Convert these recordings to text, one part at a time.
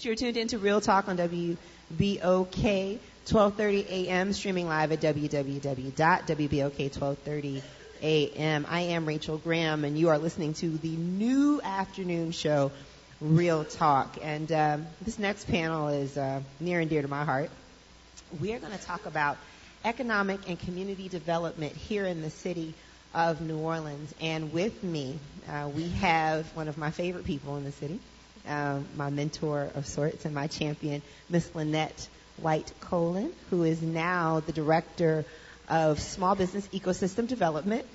You're tuned into Real Talk on WBOK 1230 AM, streaming live at www.wbok1230am. I am Rachel Graham, and you are listening to the new afternoon show, Real Talk. And this next panel is near and dear to my heart. We are going to talk about economic and community development here in the city of New Orleans. And with me, we have one of my favorite people in the city, my mentor of sorts and my champion, Miss Lynnette White-Colin, who is now the Director of Small Business Ecosystem Development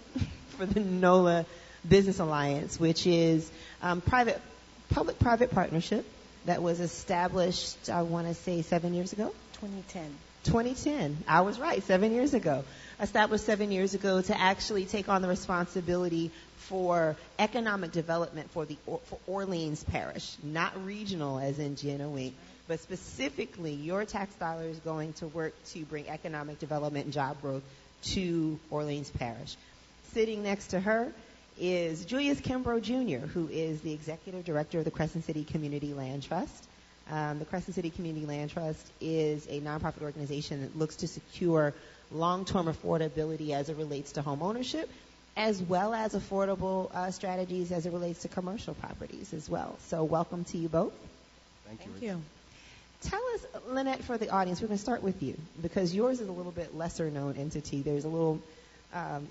for the NOLA Business Alliance, which is public-private partnership that was established, I want to say, 7 years ago? 2010. I was right, 7 years ago. Established 7 years ago to actually take on the responsibility for economic development for Orleans Parish, not regional as in GNOE, but specifically your tax dollars going to work to bring economic development and job growth to Orleans Parish. Sitting next to her is Julius Kimbrough Jr., who is the Executive Director of the Crescent City Community Land Trust. The Crescent City Community Land Trust is a nonprofit organization that looks to secure long-term affordability as it relates to home ownership, as well as affordable strategies as it relates to commercial properties as well. So welcome to you both. Thank you. Tell us, Lynnette, for the audience, we're going to start with you, because yours is a little bit lesser-known entity. There's a little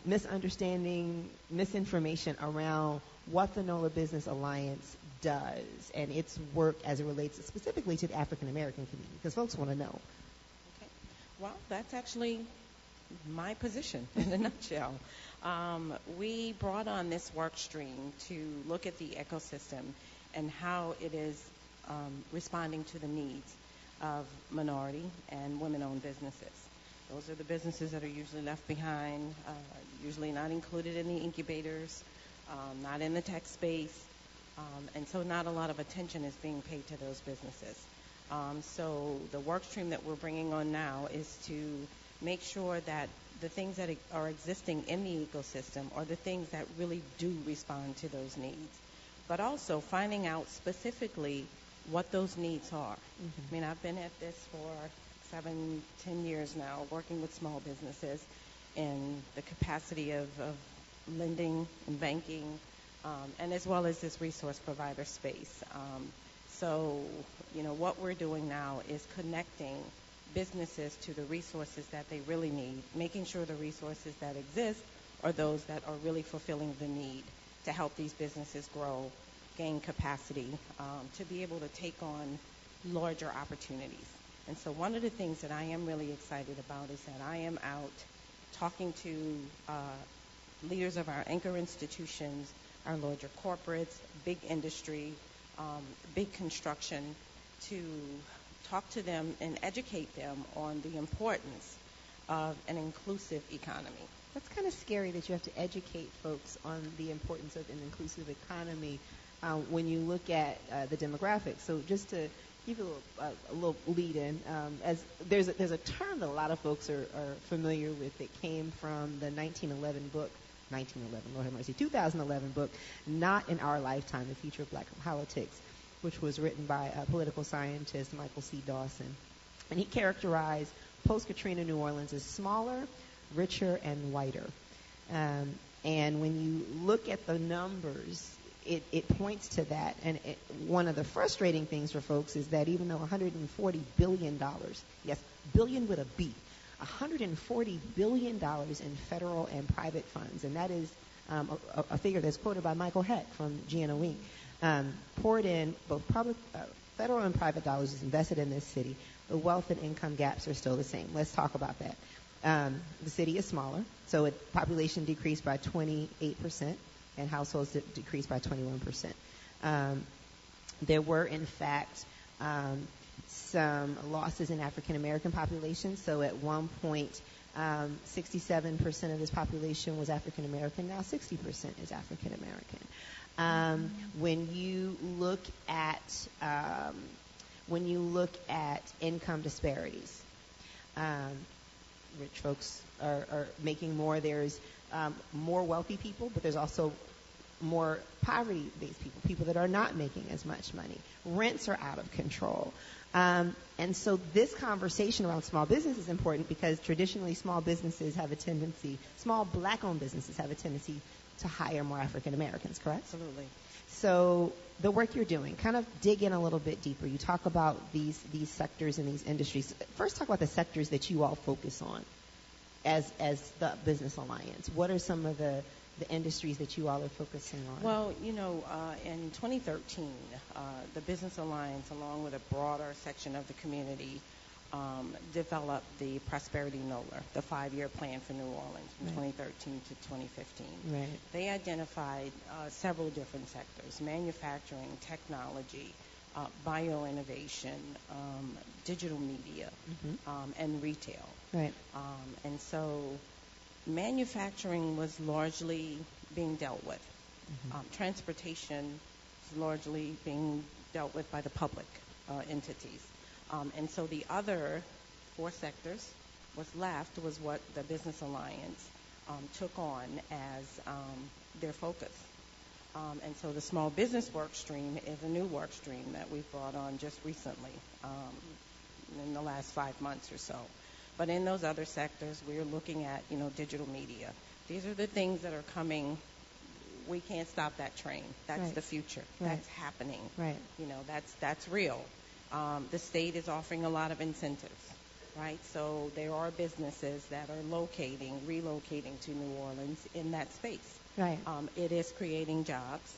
misunderstanding, misinformation around what the NOLA Business Alliance does and its work as it relates specifically to the African-American community, because folks want to know. Okay. Well, that's actually my position in a nutshell. We brought on this work stream to look at the ecosystem and how it is responding to the needs of minority and women-owned businesses. Those are the businesses that are usually left behind, usually not included in the incubators, not in the tech space, and so not a lot of attention is being paid to those businesses. So the work stream that we're bringing on now is to make sure that the things that are existing in the ecosystem are the things that really do respond to those needs, but also finding out specifically what those needs are. Mm-hmm. I mean, I've been at this for 7-10 years now, working with small businesses in the capacity of lending and banking, and as well as this resource provider space. So, what we're doing now is connecting businesses to the resources that they really need, making sure the resources that exist are those that are really fulfilling the need to help these businesses grow, gain capacity, to be able to take on larger opportunities. And so one of the things that I am really excited about is that I am out talking to leaders of our anchor institutions, our larger corporates, big industry, big construction, to talk to them and educate them on the importance of an inclusive economy. That's kind of scary that you have to educate folks on the importance of an inclusive economy when you look at the demographics. So just to give you a little lead in, as there's a term that a lot of folks are familiar with that came from the 2011 book, Lord have mercy, 2011 book, Not in Our Lifetime, The Future of Black Politics, which was written by a political scientist, Michael C. Dawson. And he characterized post-Katrina New Orleans as smaller, richer, and whiter. And when you look at the numbers, it points to that. And one of the frustrating things for folks is that even though $140 billion, yes, billion with a B, $140 billion in federal and private funds, and that is a figure that's quoted by Michael Heck from GNOE, poured in both public, federal and private dollars is invested in this city. The wealth and income gaps are still the same. Let's talk about that. The city is smaller, so population decreased by 28%, and households decreased by 21%. There were, in fact, some losses in African-American population. So at one point, 67% of this population was African-American. Now 60% is African-American. When you look at income disparities, rich folks are making more. There's more wealthy people, but there's also more poverty-based people that are not making as much money. Rents are out of control. And so this conversation around small business is important because traditionally small black-owned businesses have a tendency to hire more African Americans, correct? Absolutely. So the work you're doing, kind of dig in a little bit deeper. You talk about these sectors and these industries. First, talk about the sectors that you all focus on as the Business Alliance. What are some of the industries that you all are focusing on? Well, in 2013, the Business Alliance, along with a broader section of the community, developed the Prosperity NOLA, the 5-year plan for New Orleans from 2013 to 2015. Right. They identified several different sectors: manufacturing, technology, bioinnovation, digital media, and retail. Right. And so manufacturing was largely being dealt with. Transportation is largely being dealt with by the public entities. And so the other 4 sectors was what the Business Alliance took on as their focus. And so the small business work stream is a new work stream that we've brought on just recently, in the last 5 months or so. But in those other sectors, we're looking at, digital media. These are the things that are coming. We can't stop that train. That's the future. Right. That's happening. Right. That's real. The state is offering a lot of incentives, right? So there are businesses that are relocating to New Orleans in that space. Right. It is creating jobs.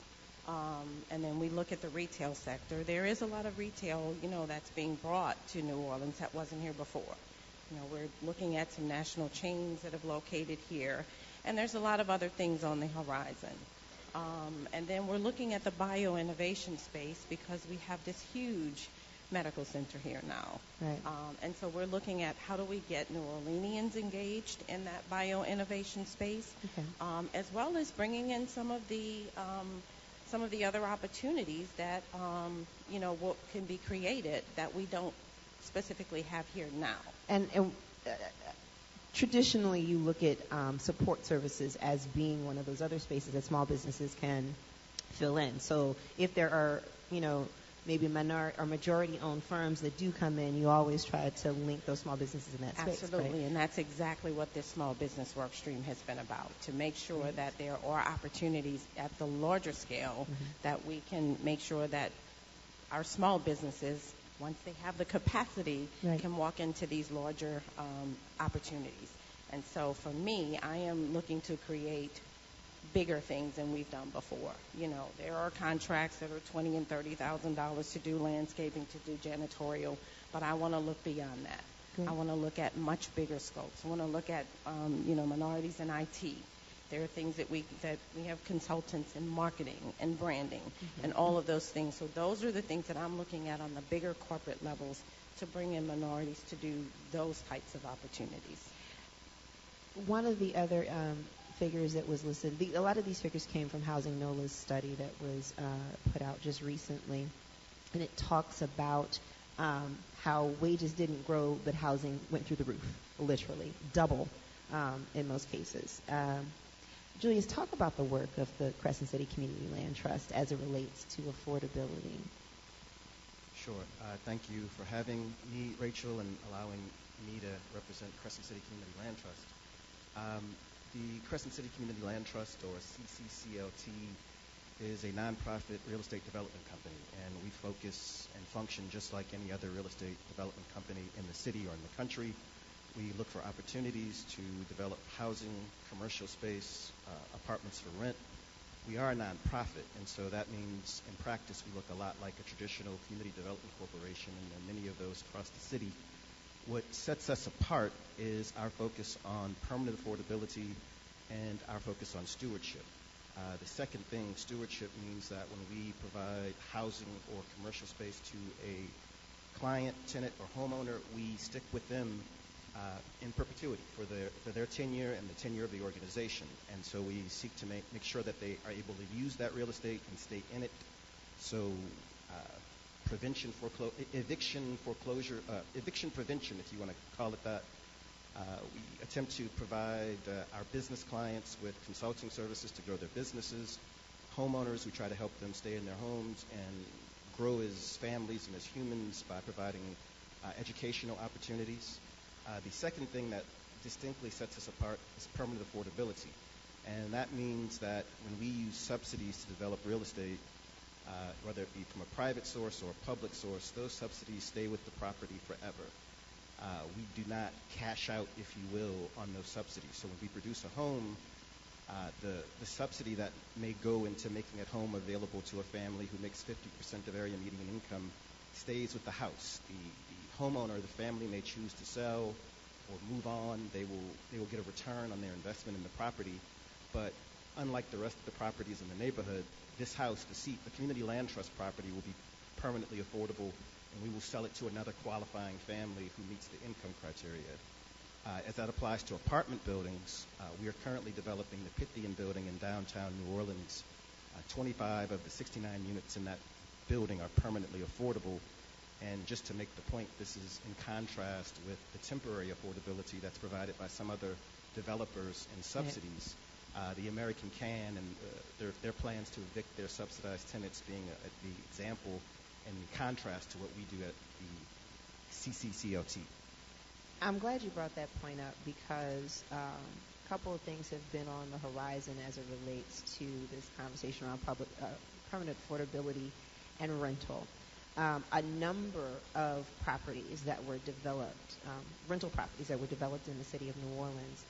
And then we look at the retail sector. There is a lot of retail, that's being brought to New Orleans that wasn't here before. We're looking at some national chains that have located here, and there's a lot of other things on the horizon. And then we're looking at the bioinnovation space because we have this huge medical center here now. Right. And so we're looking at how do we get New Orleanians engaged in that bioinnovation space, as well as bringing in some of the other opportunities that what can be created that we don't specifically have here now. And traditionally, you look at support services as being one of those other spaces that small businesses can fill in. So if there are, maybe minority or majority-owned firms that do come in, you always try to link those small businesses in that space. Absolutely, right? And that's exactly what this small business work stream has been about, to make sure that there are opportunities at the larger scale that we can make sure that our small businesses, once they have the capacity, can walk into these larger opportunities. And so for me, I am looking to create bigger things than we've done before. There are contracts that are $20,000 and $30,000 to do landscaping, to do janitorial, but I want to look beyond that. Great. I want to look at much bigger scopes. I want to look at, minorities in IT. There are things that we have consultants in marketing and branding and all of those things. So those are the things that I'm looking at on the bigger corporate levels to bring in minorities to do those types of opportunities. One of the other figures that was listed, a lot of these figures came from Housing NOLA's study that was put out just recently, and it talks about how wages didn't grow, but housing went through the roof, literally, double in most cases. Julius, talk about the work of the Crescent City Community Land Trust as it relates to affordability. Sure. Thank you for having me, Rachel, and allowing me to represent Crescent City Community Land Trust. The Crescent City Community Land Trust, or CCCLT, is a nonprofit real estate development company, and we focus and function just like any other real estate development company in the city or in the country. We look for opportunities to develop housing, commercial space, apartments for rent. We are a nonprofit, and so that means in practice we look a lot like a traditional community development corporation, and there are many of those across the city. What sets us apart is our focus on permanent affordability and our focus on stewardship. The second thing, stewardship, means that when we provide housing or commercial space to a client, tenant, or homeowner, we stick with them in perpetuity for their tenure and the tenure of the organization. And so we seek to make sure that they are able to use that real estate and stay in it. So eviction prevention, if you want to call it that. We attempt to provide our business clients with consulting services to grow their businesses, homeowners, we try to help them stay in their homes and grow as families and as humans by providing educational opportunities. The second thing that distinctly sets us apart is permanent affordability. And that means that when we use subsidies to develop real estate, whether it be from a private source or a public source, those subsidies stay with the property forever. We do not cash out, if you will, on those subsidies. So when we produce a home, the subsidy that may go into making a home available to a family who makes 50% of area median income stays with the house. The homeowner, the family may choose to sell or move on. They will get a return on their investment in the property. But unlike the rest of the properties in the neighborhood, this house, the community land trust property, will be permanently affordable, and we will sell it to another qualifying family who meets the income criteria. As that applies to apartment buildings, we are currently developing the Pythian building in downtown New Orleans. 25 of the 69 units in that building are permanently affordable. And just to make the point, this is in contrast with the temporary affordability that's provided by some other developers and subsidies. The American Can and their plans to evict their subsidized tenants being the example in contrast to what we do at the CCCLT. I'm glad you brought that point up because a couple of things have been on the horizon as it relates to this conversation around permanent affordability and rental. A number of properties that were developed, rental properties that were developed in the city of New Orleans,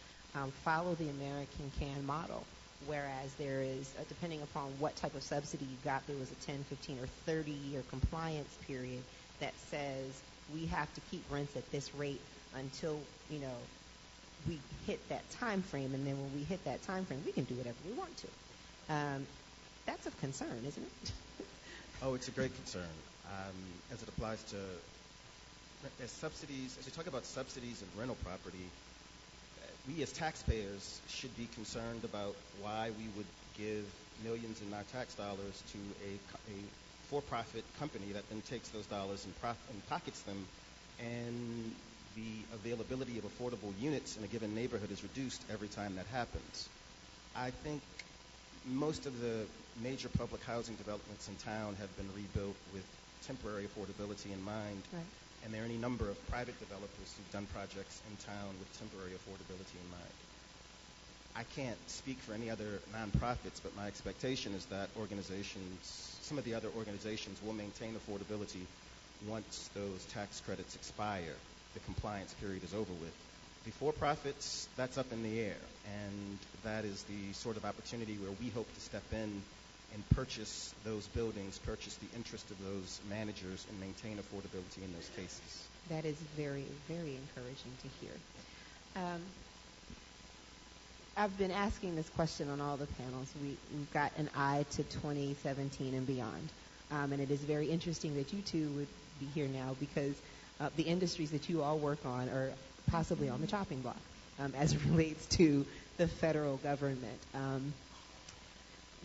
follow the American Can model, whereas there is, depending upon what type of subsidy you got, there was a 10, 15, or 30-year compliance period that says we have to keep rents at this rate until, we hit that time frame, and then when we hit that time frame, we can do whatever we want to. That's of concern, isn't it? Oh, it's a great concern. As it applies to as we talk about subsidies and rental property, we as taxpayers should be concerned about why we would give millions in our tax dollars to a for-profit company that then takes those dollars and pockets them, and the availability of affordable units in a given neighborhood is reduced every time that happens. I think most of the major public housing developments in town have been rebuilt with temporary affordability in mind. Right. And there are any number of private developers who've done projects in town with temporary affordability in mind. I can't speak for any other nonprofits, but my expectation is that some of the other organizations will maintain affordability once those tax credits expire, the compliance period is over with. The for-profits, that's up in the air, and that is the sort of opportunity where we hope to step in and purchase those buildings, purchase the interest of those managers, and maintain affordability in those cases. That is very, very encouraging to hear. I've been asking this question on all the panels. We've got an eye to 2017 and beyond. And it is very interesting that you two would be here now because the industries that you all work on are possibly on the chopping block as it relates to the federal government.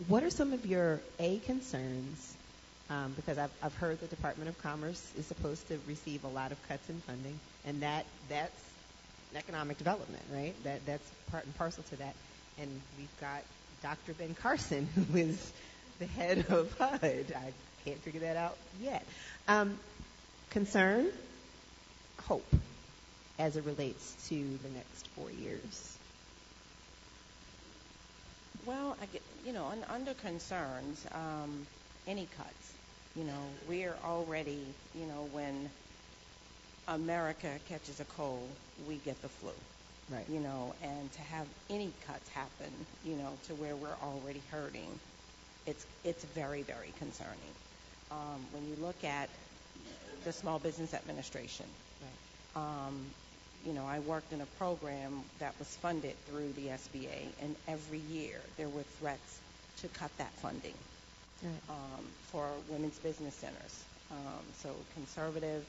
What are some of your concerns? Because I've heard the Department of Commerce is supposed to receive a lot of cuts in funding, and that's economic development, right? That's part and parcel to that. And we've got Dr. Ben Carson, who is the head of HUD. I can't figure that out yet. Concern, hope, as it relates to the next 4 years. Well, under concerns, any cuts. We're already, when America catches a cold, we get the flu. Right. And to have any cuts happen, to where we're already hurting, it's very, very concerning. When you look at the Small Business Administration, right. I worked in a program that was funded through the SBA, and every year there were threats to cut that funding for women's business centers. So conservative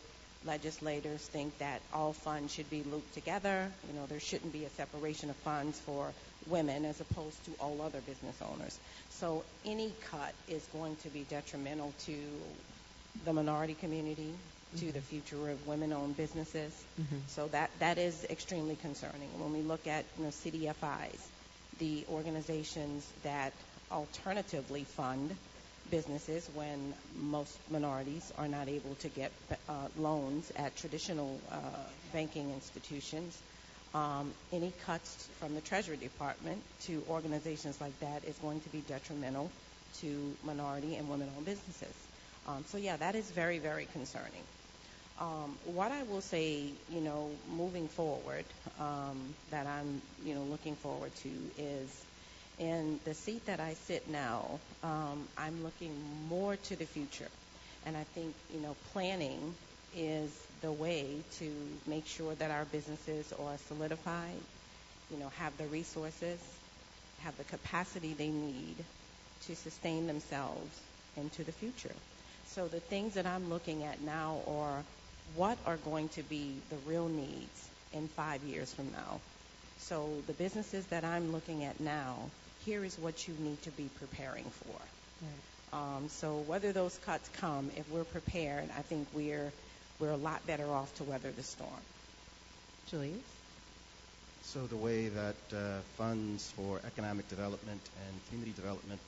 legislators think that all funds should be looped together. There shouldn't be a separation of funds for women as opposed to all other business owners. So any cut is going to be detrimental to the minority community, to the future of women-owned businesses. Mm-hmm. So that is extremely concerning. When we look at CDFIs, the organizations that alternatively fund businesses when most minorities are not able to get loans at traditional banking institutions. Any cuts from the Treasury Department to organizations like that is going to be detrimental to minority and women-owned businesses. So yeah, that is very, very concerning. What I will say, moving forward, that I'm, looking forward to is in the seat that I sit now, I'm looking more to the future. And I think, planning is the way to make sure that our businesses are solidified, have the resources, have the capacity they need to sustain themselves into the future. So the things that I'm looking at now are what are going to be the real needs in 5 years from now. So the businesses that I'm looking at now, here is what you need to be preparing for. Right. So whether those cuts come, if we're prepared, I think we're a lot better off to weather the storm. Julius? So the way that funds for economic development and community development,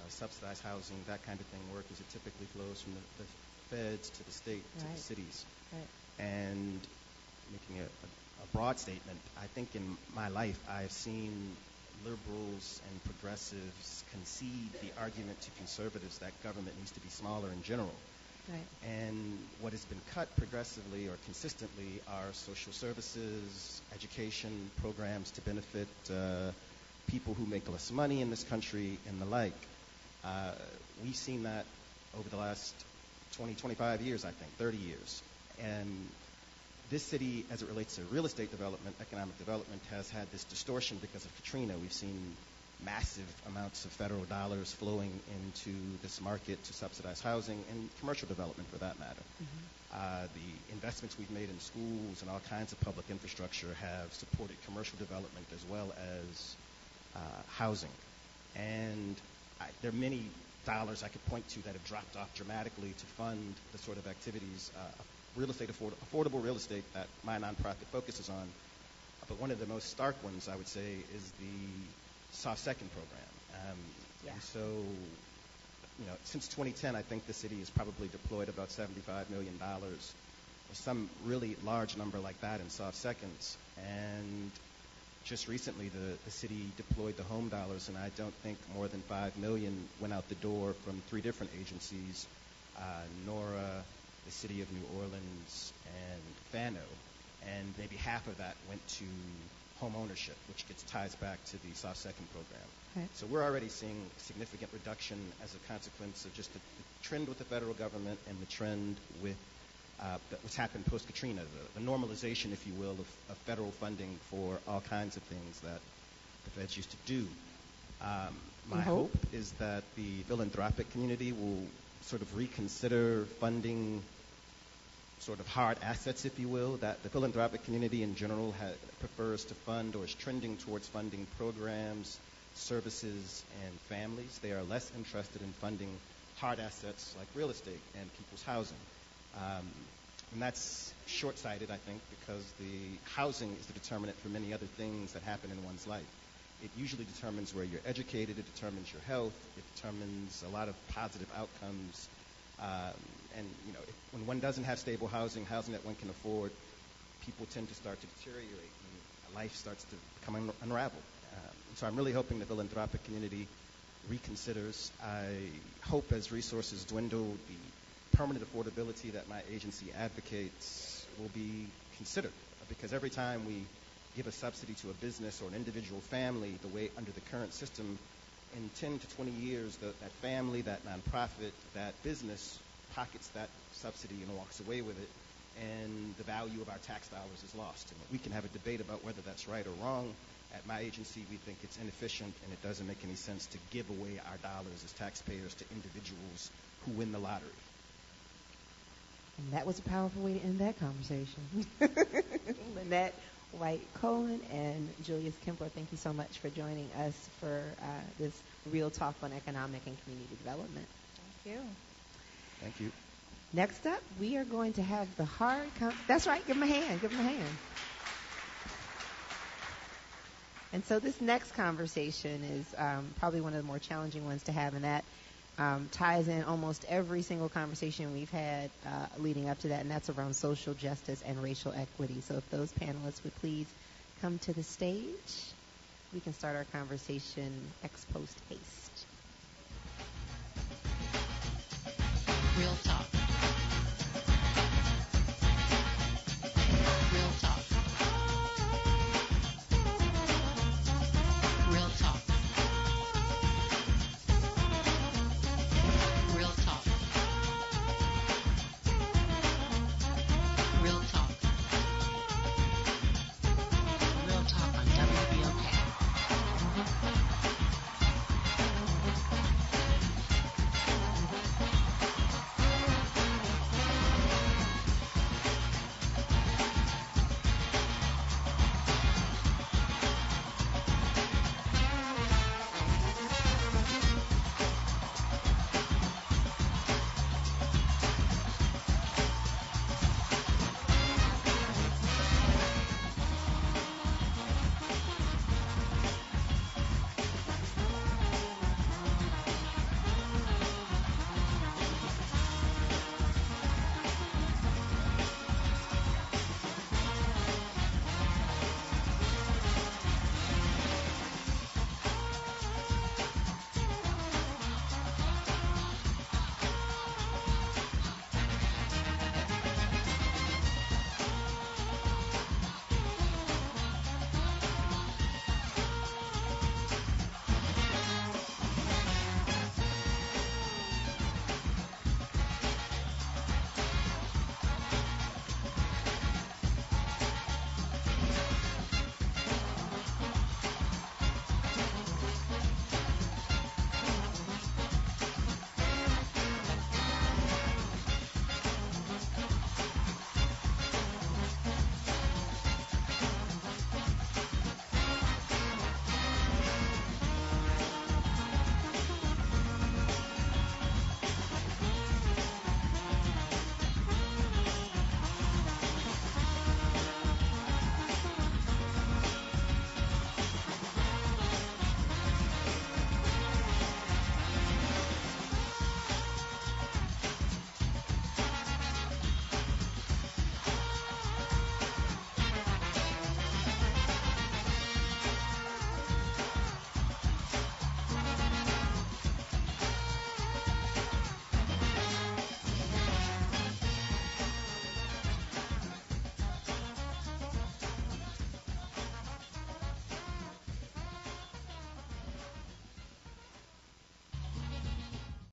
subsidized housing, that kind of thing work is it typically flows from the feds to the state to the cities. Right. And making a broad statement, I think in my life I've seen liberals and progressives concede the argument to conservatives that government needs to be smaller in general. Right. And what has been cut progressively or consistently are social services, education programs to benefit people who make less money in this country and the like. We've seen that over the last 20, 25 years, I think, 30 years. And this city, as it relates to real estate development, economic development, has had this distortion because of Katrina. We've seen massive amounts of federal dollars flowing into this market to subsidize housing and commercial development, for that matter. Mm-hmm. The investments we've made in schools and all kinds of public infrastructure have supported commercial development as well as housing. And there are many dollars I could point to that have dropped off dramatically to fund the sort of activities, real estate, affordable real estate that my nonprofit focuses on. But one of the most stark ones, I would say, is the Soft Second program. And so, since 2010, I think the city has probably deployed about $75 million, or some really large number like that in soft seconds. And just recently, the city deployed the home dollars, and I don't think more than $5 million went out the door from 3 different agencies, NORA, the City of New Orleans, and Fano. And maybe half of that went to home ownership, which ties back to the Soft Second program. Right. So we're already seeing significant reduction as a consequence of just the trend with the federal government and the trend with what's happened post-Katrina, the normalization, if you will, of federal funding for all kinds of things that the feds used to do. My hope is that the philanthropic community will sort of reconsider funding sort of hard assets, if you will, that the philanthropic community in general prefers to fund or is trending towards funding programs, services, and families. They are less interested in funding hard assets like real estate and people's housing. And that's short-sighted, I think, because the housing is the determinant for many other things that happen in one's life. It usually determines where you're educated, it determines your health, it determines a lot of positive outcomes. When one doesn't have stable housing that one can afford, people tend to start to deteriorate and life starts to become unraveled. So I'm really hoping the philanthropic community reconsiders. I hope as resources dwindle, the permanent affordability that my agency advocates will be considered. Because every time we give a subsidy to a business or an individual family, the way under the current system, in 10 to 20 years, that family, that nonprofit, that business pockets that subsidy and walks away with it, and the value of our tax dollars is lost. And we can have a debate about whether that's right or wrong. At my agency, we think it's inefficient and it doesn't make any sense to give away our dollars as taxpayers to individuals who win the lottery. And that was a powerful way to end that conversation. Lynnette White-Colin and Julius Kemper, thank you so much for joining us for this Real Talk on Economic and Community Development. Thank you. Thank you. Next up, we are going to have the hard... That's right. Give them a hand. Give them a hand. And so this next conversation is probably one of the more challenging ones to have, and that ties in almost every single conversation we've had leading up to that, and that's around social justice and racial equity. So if those panelists would please come to the stage, we can start our conversation ex post haste. Real Talk.